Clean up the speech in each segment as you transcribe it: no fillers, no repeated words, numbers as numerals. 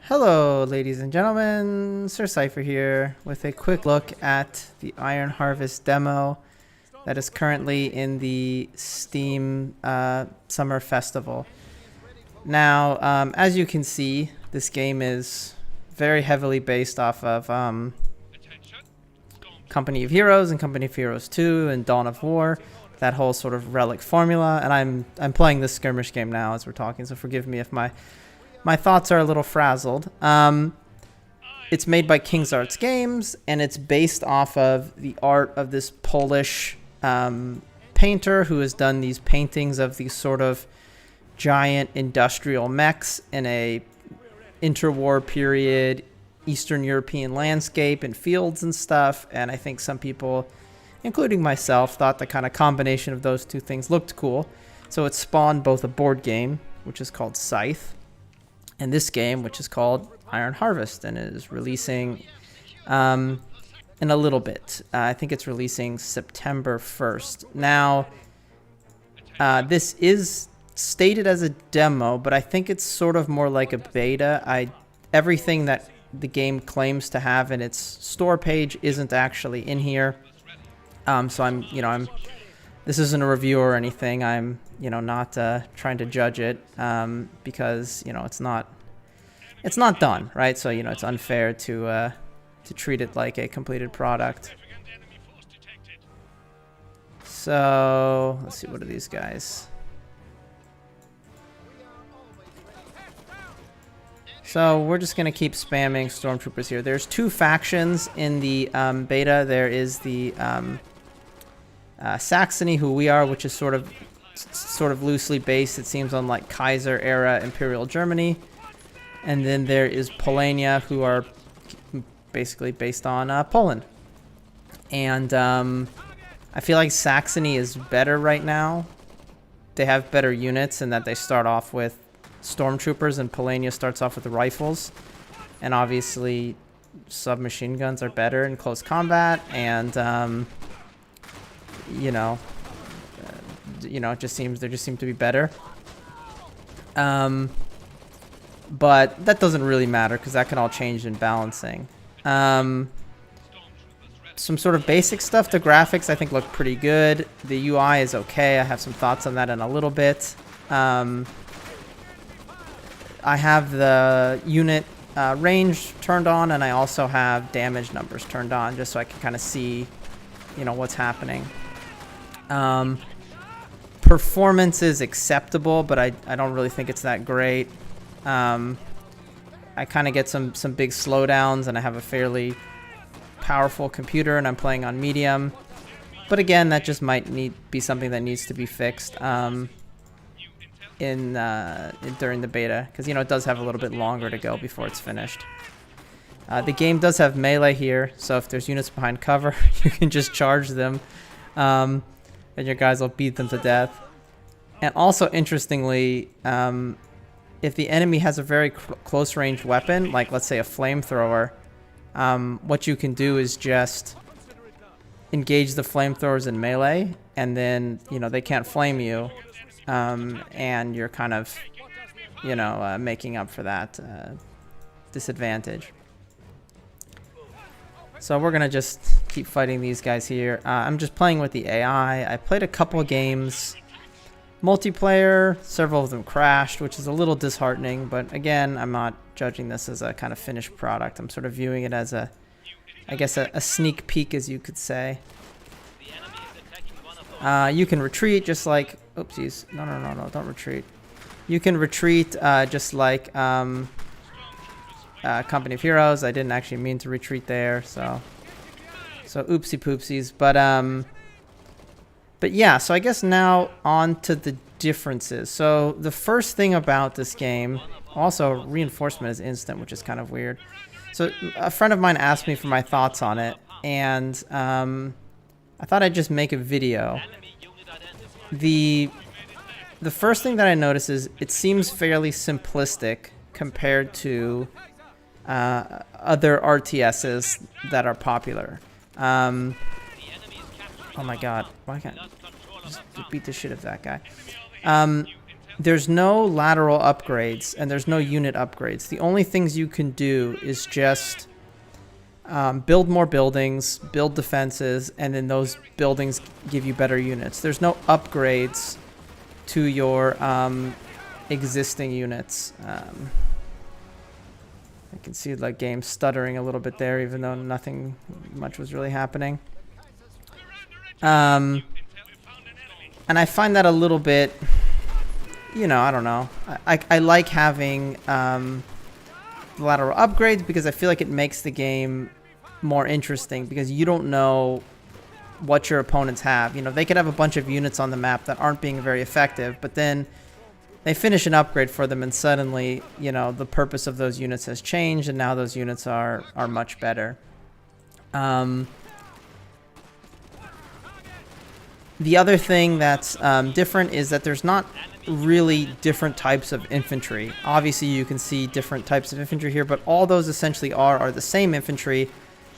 Hello, ladies and gentlemen. Sir Cypher here with a quick look at the Iron Harvest demo that is currently in the Steam Summer Festival. Now, as you can see, this game is very heavily based off of Company of Heroes and Company of Heroes 2 and Dawn of War, that whole sort of relic formula. And I'm playing this skirmish game now as we're talking, so forgive me if my thoughts are a little frazzled. It's made by King's Arts Games, and it's based off of the art of this Polish painter who has done these paintings of these sort of giant industrial mechs in a interwar period Eastern European landscape and fields and stuff. And I think some people, including myself, thought the kind of combination of those two things looked cool. So it spawned both a board game, which is called Scythe, and this game, which is called Iron Harvest, and it is releasing in a little bit. I think it's releasing September 1st. Now, this is stated as a demo, but I think it's sort of more like a beta. Everything that the game claims to have in its store page isn't actually in here. So this isn't a review or anything. I'm, not trying to judge it because, it's not done, right? So, it's unfair to treat it like a completed product. So, let's see, what are these guys? So, we're just going to keep spamming stormtroopers here. There's two factions in the beta. There is the Saxony, who we are, which is sort of loosely based, it seems, on like Kaiser era Imperial Germany. And then there is Polania, who are basically based on Poland. And I feel like Saxony is better right now. They have better units in that they start off with stormtroopers, and Polania starts off with the rifles. And obviously submachine guns are better in close combat, and it just seems to be better. But that doesn't really matter because that can all change in balancing. Some sort of basic stuff. The graphics I think look pretty good. The UI is okay. I have some thoughts on that in a little bit. I have the unit range turned on, and I also have damage numbers turned on just so I can kind of see, what's happening. Performance is acceptable, but I don't really think it's that great. I kind of get some big slowdowns, and I have a fairly powerful computer, and I'm playing on medium. But again, that just might be something that needs to be fixed during the beta, because it does have a little bit longer to go before it's finished. The game does have melee here, so if there's units behind cover, you can just charge them, and your guys will beat them to death. And also, interestingly, if the enemy has a very close range weapon, like let's say a flamethrower, what you can do is just engage the flamethrowers in melee, and then they can't flame you, and you're kind of making up for that disadvantage. So we're gonna just keep fighting these guys here. I'm just playing with the AI. I played a couple of games multiplayer, several of them crashed, which is a little disheartening, but again, I'm not judging this as a kind of finished product. I'm sort of viewing it as a sneak peek, as you could say. You can retreat just like, oopsies, no, don't retreat. You can retreat just like Company of Heroes. I didn't actually mean to retreat there, so oopsie poopsies, but yeah, so I guess now on to the differences. So the first thing about this game, also reinforcement is instant, which is kind of weird. So a friend of mine asked me for my thoughts on it, and I thought I'd just make a video. The first thing that I notice is it seems fairly simplistic compared to other RTSs that are popular. Oh my god, why can't I just beat the shit out of that guy? there's no lateral upgrades and there's no unit upgrades. The only things you can do is just build more buildings, build defenses, and then those buildings give you better units. There's no upgrades to your existing units. I can see the game stuttering a little bit there, even though nothing much was really happening. And I find that a little bit, I don't know. I like having lateral upgrades because I feel like it makes the game more interesting, because you don't know what your opponents have. They could have a bunch of units on the map that aren't being very effective, but then they finish an upgrade for them and suddenly, the purpose of those units has changed and now those units are much better. The other thing that's different is that there's not really different types of infantry. Obviously, you can see different types of infantry here, but all those essentially are the same infantry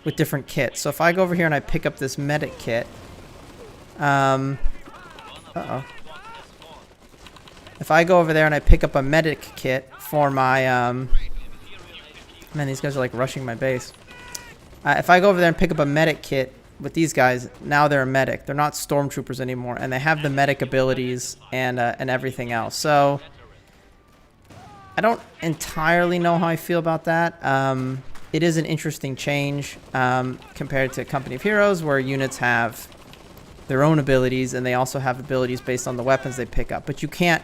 with different kits. So if I go over here and I pick up this medic kit, if I go over there and I pick up a medic kit for my, man, these guys are like rushing my base. If I go over there and pick up a medic kit with these guys, now they're a medic. They're not stormtroopers anymore, and they have the medic abilities and everything else. So I don't entirely know how I feel about that. It is an interesting change compared to Company of Heroes, where units have their own abilities and they also have abilities based on the weapons they pick up. But you can't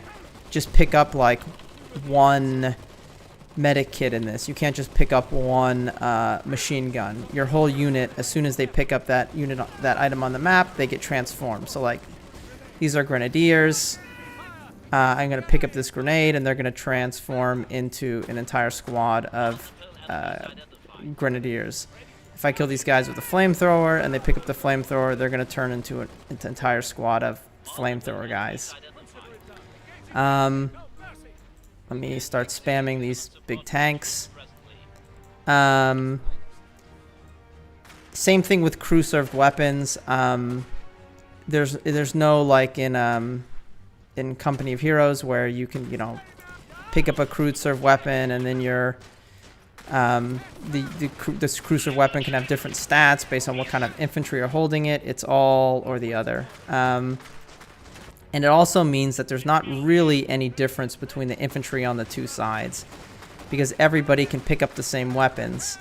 just pick up like one medic kit in this. You can't just pick up one machine gun. Your whole unit, as soon as they pick up that item on the map, they get transformed. So like, these are grenadiers. I'm going to pick up this grenade and they're going to transform into an entire squad of grenadiers. If I kill these guys with a flamethrower and they pick up the flamethrower, they're going to turn into an entire squad of flamethrower guys. Let me start spamming these big tanks. Same thing with crew served weapons. There's no like in Company of Heroes where you can pick up a crew served weapon and then your this crew served weapon can have different stats based on what kind of infantry are holding it. It's all or the other. And it also means that there's not really any difference between the infantry on the two sides, because everybody can pick up the same weapons.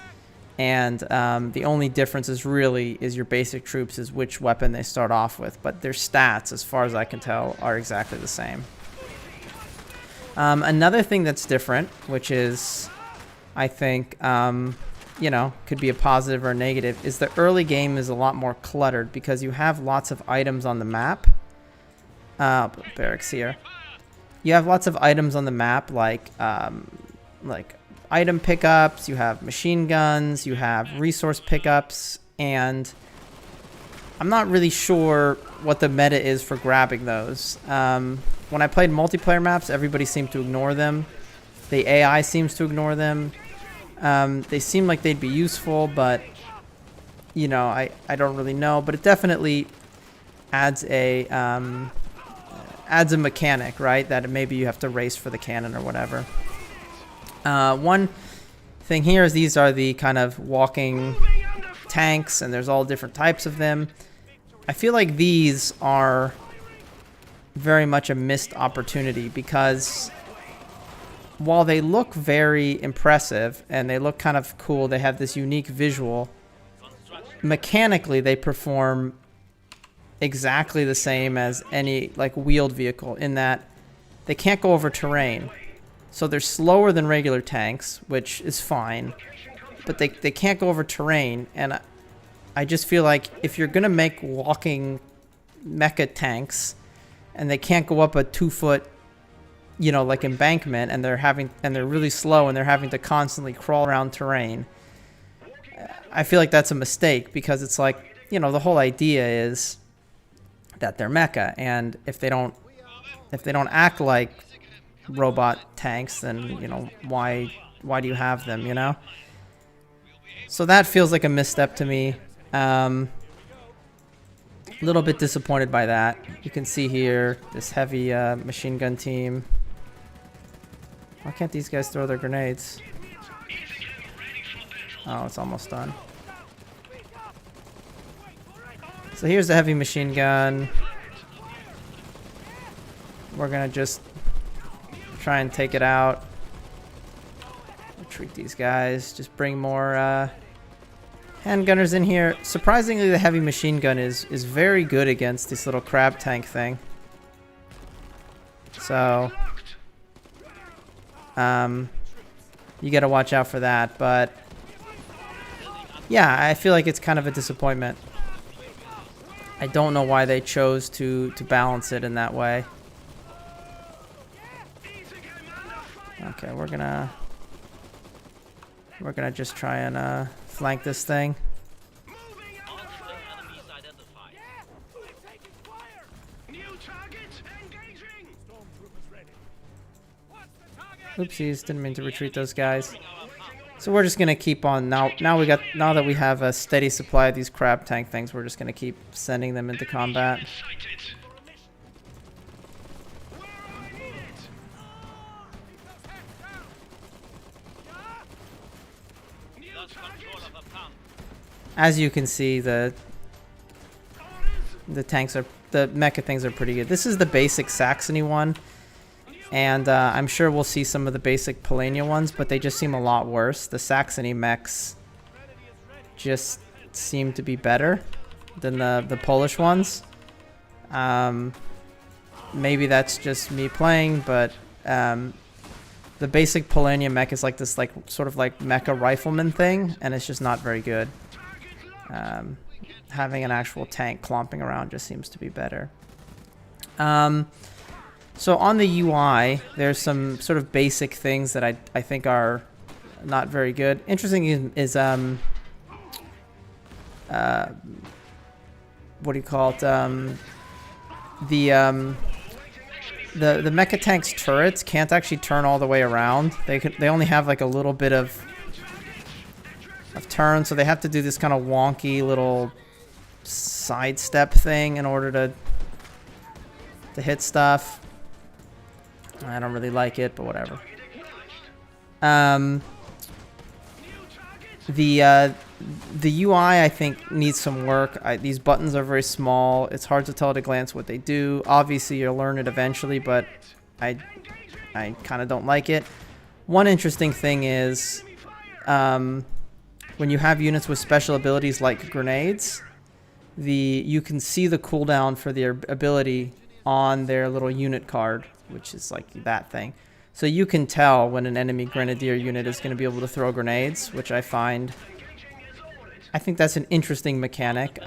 And the only difference is your basic troops is which weapon they start off with. But their stats, as far as I can tell, are exactly the same. Another thing that's different, which is, I think, could be a positive or a negative, is the early game is a lot more cluttered because you have lots of items on the map. Barracks here. You have lots of items on the map, like item pickups. You have machine guns. You have resource pickups, and I'm not really sure what the meta is for grabbing those. When I played multiplayer maps, everybody seemed to ignore them. The AI seems to ignore them. They seem like they'd be useful, but I don't really know. But it definitely adds a mechanic, right? That maybe you have to race for the cannon or whatever. One thing here is these are the kind of walking tanks, and there's all different types of them. I feel like these are very much a missed opportunity, because while they look very impressive and they look kind of cool, they have this unique visual, mechanically they perform exactly the same as any like wheeled vehicle, in that they can't go over terrain. So they're slower than regular tanks, which is fine, but they can't go over terrain. And I just feel like if you're gonna make walking mecha tanks and they can't go up a 2-foot like embankment, and they're really slow and they're having to constantly crawl around terrain, I feel like that's a mistake, because it's like, the whole idea is that they're mecha, and if they don't act like robot tanks, then why do you have them? So that feels like a misstep to me. A little bit disappointed by that. You can see here this heavy machine gun team Why can't these guys throw their grenades? Oh, it's almost done. So here's the heavy machine gun. We're gonna just try and take it out. Retreat these guys. Just bring more handgunners in here. Surprisingly, the heavy machine gun is very good against this little crab tank thing. So, you gotta watch out for that. But yeah, I feel like it's kind of a disappointment. I don't know why they chose to balance it in that way. Okay, we're gonna just try and flank this thing. Oopsies, didn't mean to retreat those guys. So we're just gonna keep on now that we have a steady supply of these crab tank things, we're just gonna keep sending them into combat. As you can see, the mecha things are pretty good. This is the basic Saxony one, and I'm sure we'll see some of the basic Polania ones, but they just seem a lot worse. The Saxony mechs just seem to be better than the Polish ones. Maybe that's just me playing, but the basic Polania mech is like this, sort of like mecha rifleman thing, and it's just not very good. Having an actual tank clomping around just seems to be better. So on the UI, there's some sort of basic things that I think are not very good. Interesting is what do you call it? The mecha tank's turrets can't actually turn all the way around. They only have like a little bit of turn, so they have to do this kind of wonky little sidestep thing in order to hit stuff. I don't really like it, but whatever. The UI I think needs some work. These buttons are very small. It's hard to tell at a glance what they do. Obviously you'll learn it eventually, but I kind of don't like it. One interesting thing is when you have units with special abilities like grenades, you can see the cooldown for their ability on their little unit card, which is like that thing. So you can tell when an enemy grenadier unit is going to be able to throw grenades, which I think that's an interesting mechanic.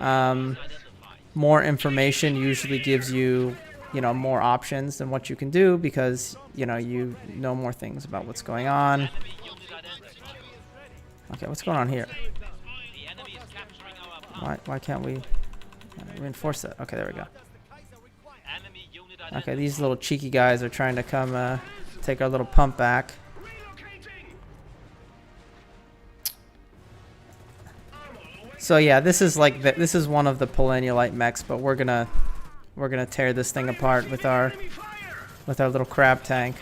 More information usually gives you, more options than what you can do, because, you know more things about what's going on. Okay, what's going on here? Why can't we reinforce that? Okay, there we go. Okay, these little cheeky guys are trying to come take our little pump back. So yeah, this is one of the Polania light mechs, but we're gonna tear this thing apart with our little crab tank.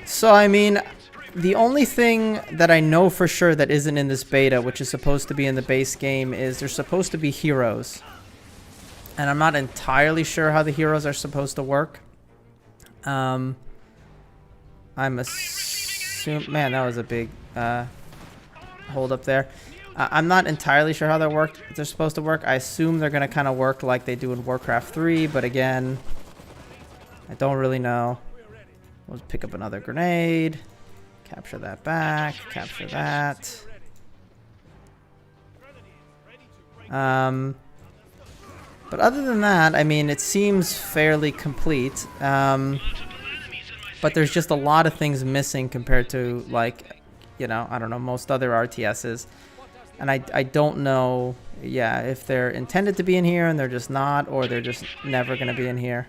So I mean, the only thing that I know for sure that isn't in this beta, which is supposed to be in the base game, is there's supposed to be heroes. And I'm not entirely sure how the heroes are supposed to work. I'm assuming... Man, that was a big hold up there. I'm not entirely sure how they're supposed to work. I assume they're going to kind of work like they do in Warcraft 3, but again, I don't really know. We'll pick up another grenade. Capture that back. Capture that. But other than that, I mean, it seems fairly complete. But there's just a lot of things missing compared to, like, I don't know, most other RTSs. And I don't know, if they're intended to be in here and they're just not, or they're just never going to be in here.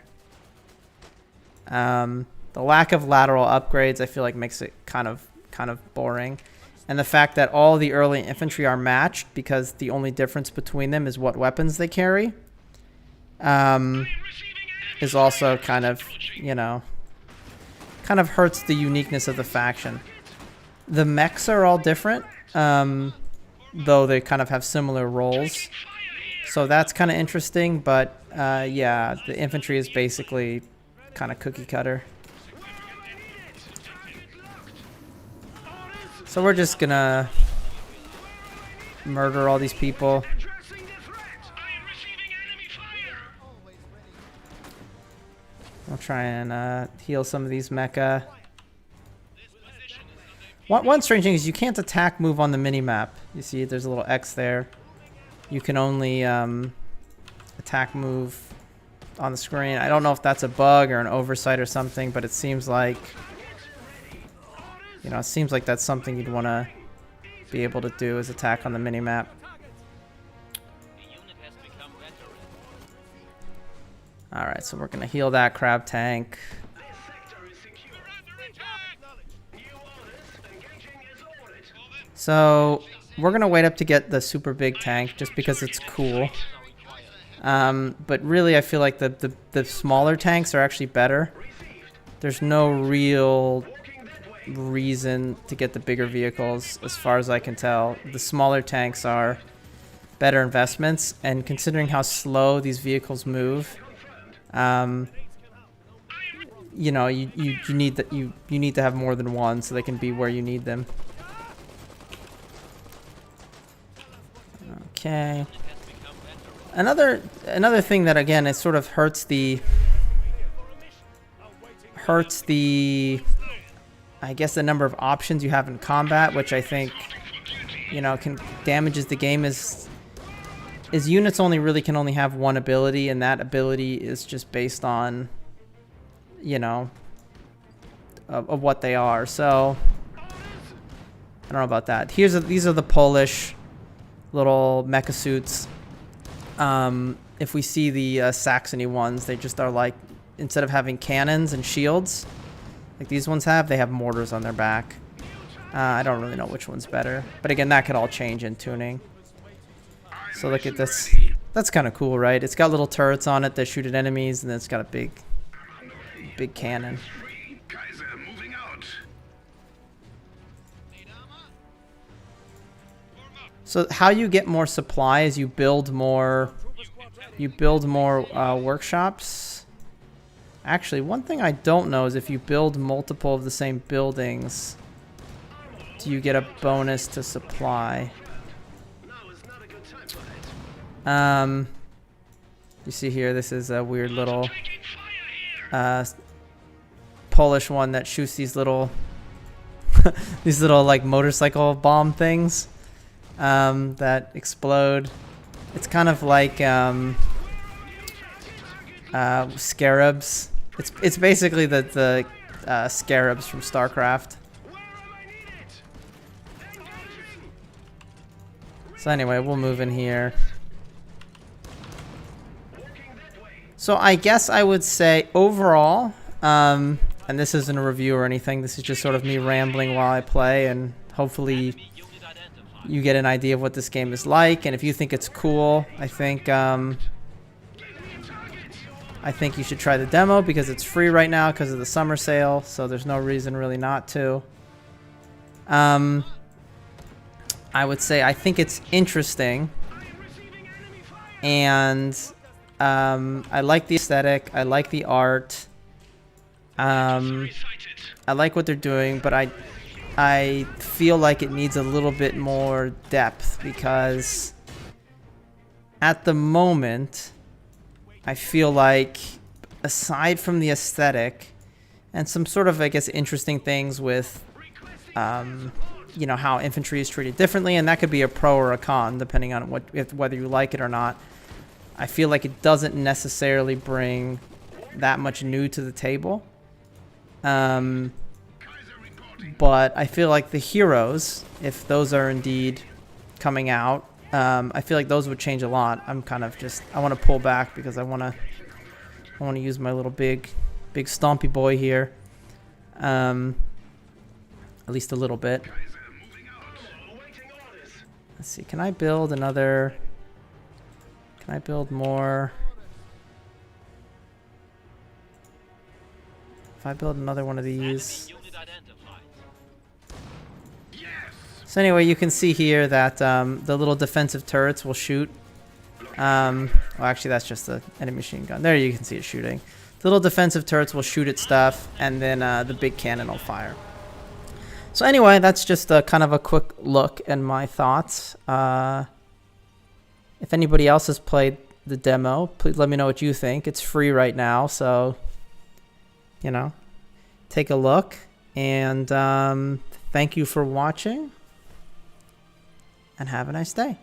The lack of lateral upgrades, I feel like, makes it kind of boring. And the fact that all the early infantry are matched because the only difference between them is what weapons they carry. is also kind of, you know, kind of hurts the uniqueness of the faction. The mechs are all different, though they kind of have similar roles. So that's kind of interesting, but yeah, the infantry is basically kind of cookie cutter. So we're just gonna murder all these people. I'll try and heal some of these mecha. One strange thing is you can't attack move on the mini-map. You see there's a little X there. You can only attack move on the screen. I don't know if that's a bug or an oversight or something, but it seems like, you know, it seems like that's something you'd want to be able to do, is attack on the mini-map. Alright, so we're going to heal that crab tank. So we're going to wait up to get the super big tank just because it's cool. But really I feel like the smaller tanks are actually better. There's no real reason to get the bigger vehicles as far as I can tell. The smaller tanks are better investments, and considering how slow these vehicles move, you know, you need that you need to have more than one so they can be where you need them. Okay. Another thing that again it sort of hurts the I guess the number of options you have in combat, which I think, you know, damages the game is units can only have one ability, and that ability is just based on, you know, of what they are. So I don't know about that. These are the Polish little mecha suits. If we see the Saxony ones, they just are like, instead of having cannons and shields like these ones have, they have mortars on their back. I don't really know which one's better, but again, that could all change in tuning. So look at this. That's kind of cool, right? It's got little turrets on it that shoot at enemies, and then it's got a big cannon. So how you get more supply is you build more workshops. Actually, one thing I don't know is if you build multiple of the same buildings, do you get a bonus to supply? You see here, this is a weird little Polish one that shoots these little these little like motorcycle bomb things that explode. It's kind of like scarabs. It's basically the scarabs from StarCraft. So anyway, we'll move in here. So I guess I would say overall, and this isn't a review or anything, this is just sort of me rambling while I play, and hopefully you get an idea of what this game is like, and if you think it's cool, I think you should try the demo because it's free right now because of the summer sale, so there's no reason really not to. I would say I think it's interesting, and I like the aesthetic, I like the art, I like what they're doing, but I feel like it needs a little bit more depth because at the moment I feel like aside from the aesthetic and some sort of, I guess, interesting things with you know, how infantry is treated differently, and that could be a pro or a con depending on whether you like it or not. I feel like it doesn't necessarily bring that much new to the table. But I feel like the heroes, if those are indeed coming out, I feel like those would change a lot. I'm kind of just, I want to pull back because I want to use my little big stompy boy here. At least a little bit. Let's see, can I build more? If I build another one of these. So anyway, you can see here that the little defensive turrets will shoot. Well, actually, that's just the enemy machine gun. There you can see it shooting. The little defensive turrets will shoot at stuff, and then the big cannon will fire. So anyway, that's just kind of a quick look and my thoughts. If anybody else has played the demo, please let me know what you think. It's free right now, so, you know, take a look. And thank you for watching, and have a nice day.